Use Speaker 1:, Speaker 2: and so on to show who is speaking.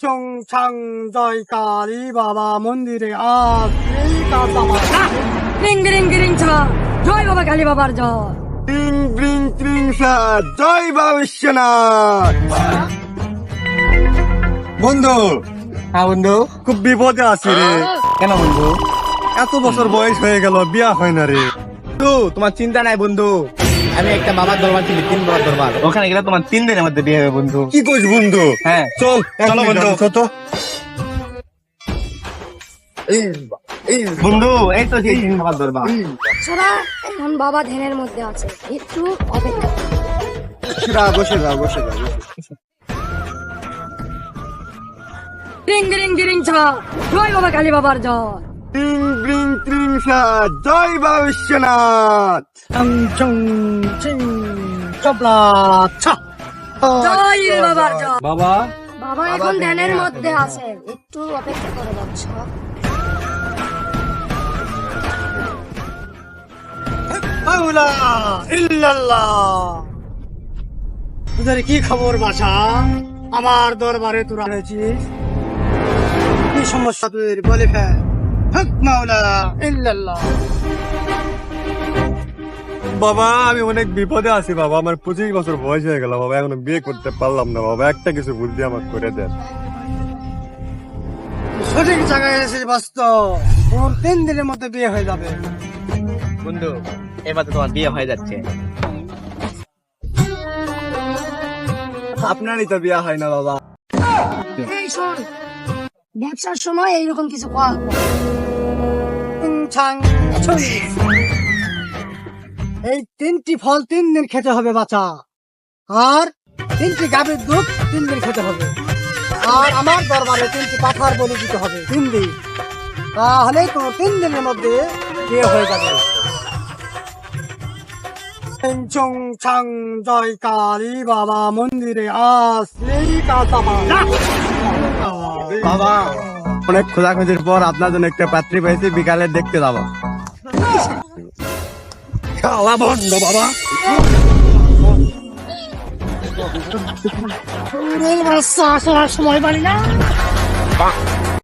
Speaker 1: চংছাং জয় কালী বাবা মন্দিরে আজ এই কাজ আমার।
Speaker 2: রিং রিং রিং ছা জয় বাবা কালী বাবার জয়।
Speaker 1: টিং ব্রিং ত্রিং সা জয় বাবা বিশ্বনাথ। বন্ধু,
Speaker 3: হ্যাঁ বন্ধু।
Speaker 1: খুব বিপদে আছি রে।
Speaker 3: কেন বন্ধু?
Speaker 1: এত বছর বয়স হয়ে গেল, বিয়া হয় না রে।
Speaker 3: বন্ধু তোমার চিন্তা নাই বন্ধু, আমি একটা বাবার দরবার ছিল, 3 বাবার দরবার, ওখানে গেলে তোমার 3 দিনের মধ্যে বিয়ে হবে বন্ধু।
Speaker 1: কি কইস বন্ধু?
Speaker 3: হ্যাঁ
Speaker 1: চল
Speaker 3: চলো বন্ধু।
Speaker 1: কত
Speaker 3: বন্ধু এই তো সেই 3 বাবার দরবার।
Speaker 2: সোনা এখন বাবা ধ্যানের মধ্যে আছে, একটু অপেক্ষা কর।
Speaker 1: বসে যাও বসে যাও।
Speaker 2: রিং রিং রিং ছা জয় বাবা কালী বাবার জয়।
Speaker 1: টিং ব্রিং ত্রিং সা জয় বাবা বিশ্বনাথ। চং চং চিং চপলা ছা
Speaker 2: জয় বাবার জয়।
Speaker 1: বাবা
Speaker 2: বাবা এখন ধ্যানের মধ্যে আছে, একটু অপেক্ষা করে যাচ্ছ।
Speaker 1: আউলা ইল্লাল্লাহ। তোদের কি খবর বাছা? আমার দরবারে তোরা রয়েছিস, কি সমস্যা তোদের বলে ফেল। হক মাওলা ইল্লাল্লাহ। বাবা আমি অনেক বিপদে আছি বাবা, আমার 25 বছর বয়স হয়ে গেল বাবা, এখনো বিয়ে করতে পারলাম না বাবা, একটা কিছু বুদ্ধি আমাকে করে দেন। সঠিক জায়গায় এসেছিস বাস্তব, তোর 3 দিনের মধ্যে বিয়ে হয়ে যাবে।
Speaker 3: বন্ধু এবার তো তোমার বিয়ে হয়ে যাচ্ছে।
Speaker 1: আপনারই তো বিয়ে হয় না বাবা।
Speaker 2: এই শোন, ব্যবসার সময় এইরকম কিছু কর।
Speaker 1: এই 3টি ফল 3 দিন খেতে হবে বাচ্চা, আর 3টি গাভীর দুধ 3 দিন খেতে হবে, আর আমার দরবারে 3টি পাথার বলি দিতে হবে 3 দিন। তাহলে তো 3 দিনের মধ্যে বিয়ে হয়ে যাবে। চং ছাং জয় কালী বাবা মন্দিরে আজ এই কাজ আমার।
Speaker 3: বাবা অনেক খোঁজাখুঁজির পর আপনার জন্য একটা পাত্রী পেয়েছি, বিকালে দেখতে যাবো।
Speaker 1: খাওয়া বন্ধ বাবা।
Speaker 2: সময় পারি না।